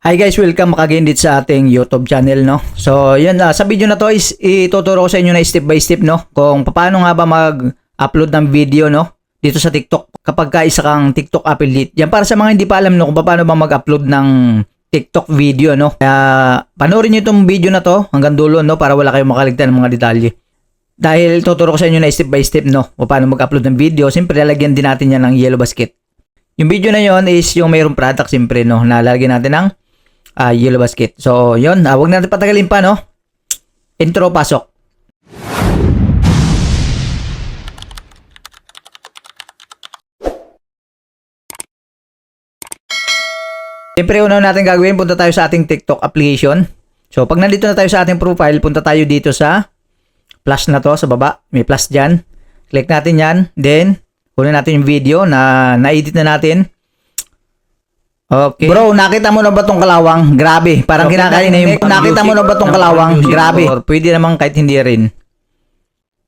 Hi guys, welcome back again dito sa ating YouTube channel, no? So, yun, sa video na to is ituturo ko sa inyo na step by step, no? Kung paano nga ba mag-upload ng video, no? Dito sa TikTok kapag isa kang TikTok affiliate. Yan para sa mga hindi pa alam, no? Kung paano ba mag-upload ng TikTok video, no? Kaya panoorin nyo itong video na to hanggang dulo, no? Para wala kayong makaligtan ng mga detalye. Dahil tuturo ko sa inyo na step by step, no? Kung paano mag-upload ng video. Siyempre, lalagyan din natin yan ng yellow basket. Yung video na yon is yung mayroong product, siyempre, no? Nalalagyan natin ng yellow basket. So, yun. Huwag natin patagalin pa, no? Intro, pasok. Siyempre, una natin gagawin, punta tayo sa ating TikTok application. So, pag nandito na tayo sa ating profile, punta tayo dito sa plus na to, sa baba. May plus dyan. Click natin yan. Then, kunin natin yung video na na-edit na natin. Okay. Bro, nakita mo na ba tong kalawang? Grabe, parang kinakain na yung... Nakita mo na ba tong kalawang? Grabe. Or pwede naman kahit hindi rin.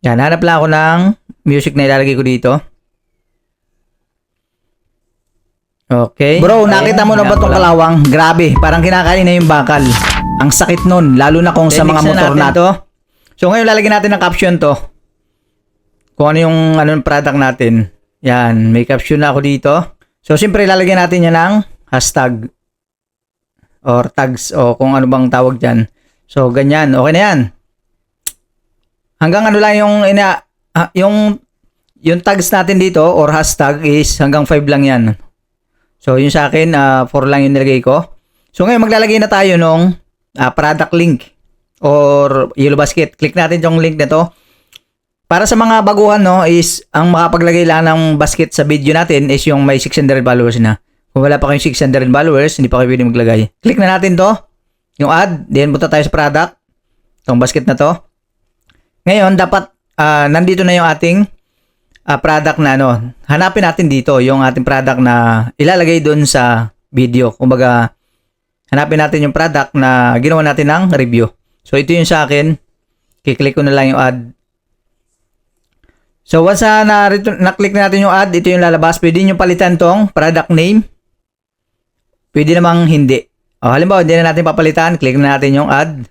Yan, hanap lang ako ng music na ilalagay ko dito. Okay. Bro, nakita mo na ba tong kalawang? Grabe, parang kinakain na yung bakal. Ang sakit nun, lalo na kung sa mga motor natin. So ngayon lalagyan natin ng caption to. Kung ano yung product natin. Yan, may caption na ako dito. So siyempre lalagyan natin yan ng hashtag or tags o kung ano bang tawag dyan. So, ganyan. Okay na yan. Hanggang ano lang yung tags natin dito or hashtag is hanggang 5 lang yan. So, yun sa akin, 4 lang yung nilagay ko. So, ngayon maglalagay na tayo nung product link or yellow basket. Click natin yung link na to. Para sa mga baguhan, no, is ang makapaglagay lang ng basket sa video natin is yung may 600 followers na. Kung wala pa kayong 600 followers, hindi pa kayo pwede maglagay. Click na natin to, yung add, then punta tayo sa product, itong basket na to. Ngayon, dapat nandito na yung ating product na ano. Hanapin natin dito yung ating product na ilalagay doon sa video. Kumbaga, hanapin natin yung product na ginawa natin ng review. So, ito yung sa akin. Kiklik ko na lang yung add. So, once na-click na natin yung add, ito yung lalabas. Pwede nyo palitan tong product name. Pwede namang hindi. O, halimbawa, hindi na natin papalitan. Click na natin yung add.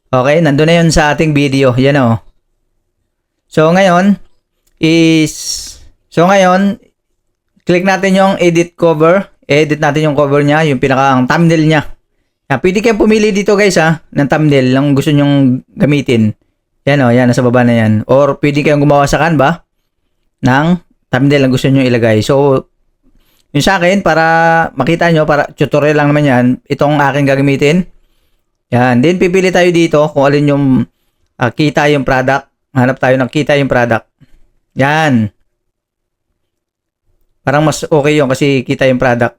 Okay, nandun na yun sa ating video. Yan o. So, ngayon, click natin yung edit cover. Edit natin yung cover niya, yung pinaka thumbnail niya. Yan, pwede kayong pumili dito guys ng thumbnail lang gusto nyong gamitin. Yan o, yan, nasa baba na yan. Or pwede kayong gumawa sa Canva ng thumbnail na gusto nyo ilagay. So, yun sa akin, para makita nyo, para tutorial lang naman yan, itong aking gagamitin. Yan, then pipili tayo dito kung alin yung kita yung product. Hanap tayo ng kita yung product. Yan. Parang mas okay yun kasi kita yung product.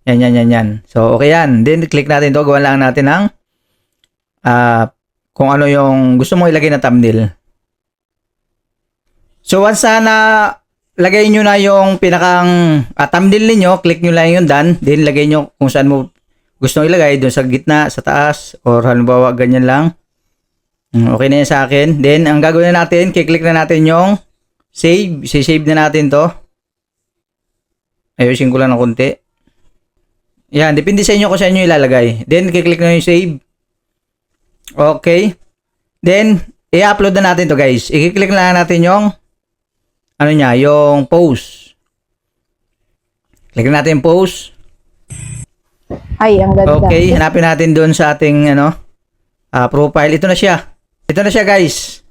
Yan. So, okay yan. Then, click natin to. Gawa lang natin ng kung ano yung gusto mong ilagay na thumbnail. So, once na lagay nyo na yung pinakang thumbnail niyo, click nyo lang yung done. Then, lagay nyo kung saan mo gusto ilagay. Doon sa gitna, sa taas, or halimbawa, ganyan lang. Okay na yan sa akin. Then, ang gagawin na natin, kiklik na natin yung save. Save na natin to. Ayusin ko lang ng konti. Yan, depende sa inyo kung saan nyo ilalagay. Then, kiklik na yung save. Okay. Then, i-upload na natin to guys. I-click na natin yung yung post. Click na natin yung post. Ay, ang ganda. Okay, hanapin natin doon sa ating profile. Ito na siya. Ito na siya guys.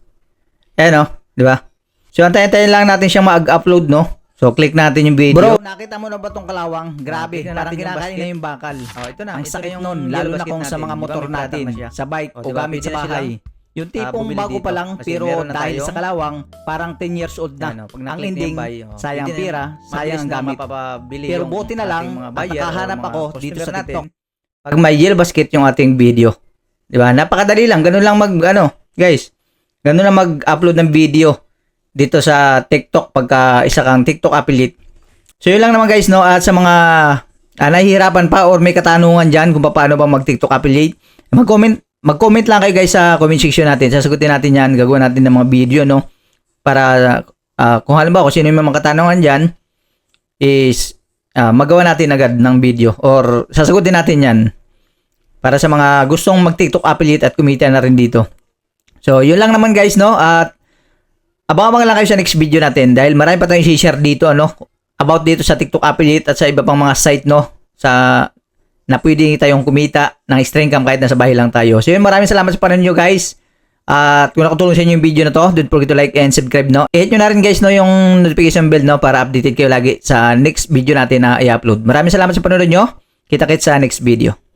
Ayan di ba? So, antayin lang natin siyang mag-upload, no? So, click natin yung video. Bro, nakita mo na ba tong kalawang? Grabe, parang kinakain na yung bakal. Ito na. Ang sakit nun, lalo na kung sa mga motor natin, sa bike o gamit sa bahay. Yung tipong bago pa lang, pero dahil sa kalawang, parang 10 years old na. Ang ending, sayang pira, sayang ang gamit. Pero buti na lang, nakahanap ako dito sa TikTok. Pag may yellow basket yung ating video. Diba? Napakadali lang. Ganun lang guys. Ganun lang mag-upload ng video dito sa TikTok pagka isa kang TikTok affiliate. So yun lang naman guys, no? At sa mga nahihirapan pa or may katanungan dyan kung paano ba mag-TikTok affiliate, mag-comment lang kayo guys sa comment section natin. Sasagutin natin yan. Gagawin natin ng mga video, no? Para kung halimbawa kung sino yung mga katanungan dyan is magawa natin agad ng video or sasagutin natin yan para sa mga gustong mag-TikTok affiliate at kumita na rin dito. So, yun lang naman guys, no? At abangan lang kayo sa next video natin dahil marami pa tayong i-share dito, ano? About dito sa TikTok affiliate at sa iba pang mga site, no? Na pwede tayong kumita ng extra income kahit nasa bahay lang tayo. So, yun, maraming salamat sa panonood nyo guys. At kung nakatulong sa inyo yung video na to, don't forget to like and subscribe, no? I-hit nyo na rin guys, no, yung notification bell, no, para updated kayo lagi sa next video natin na i-upload. Maraming salamat sa panonood nyo. Kita-kits sa next video.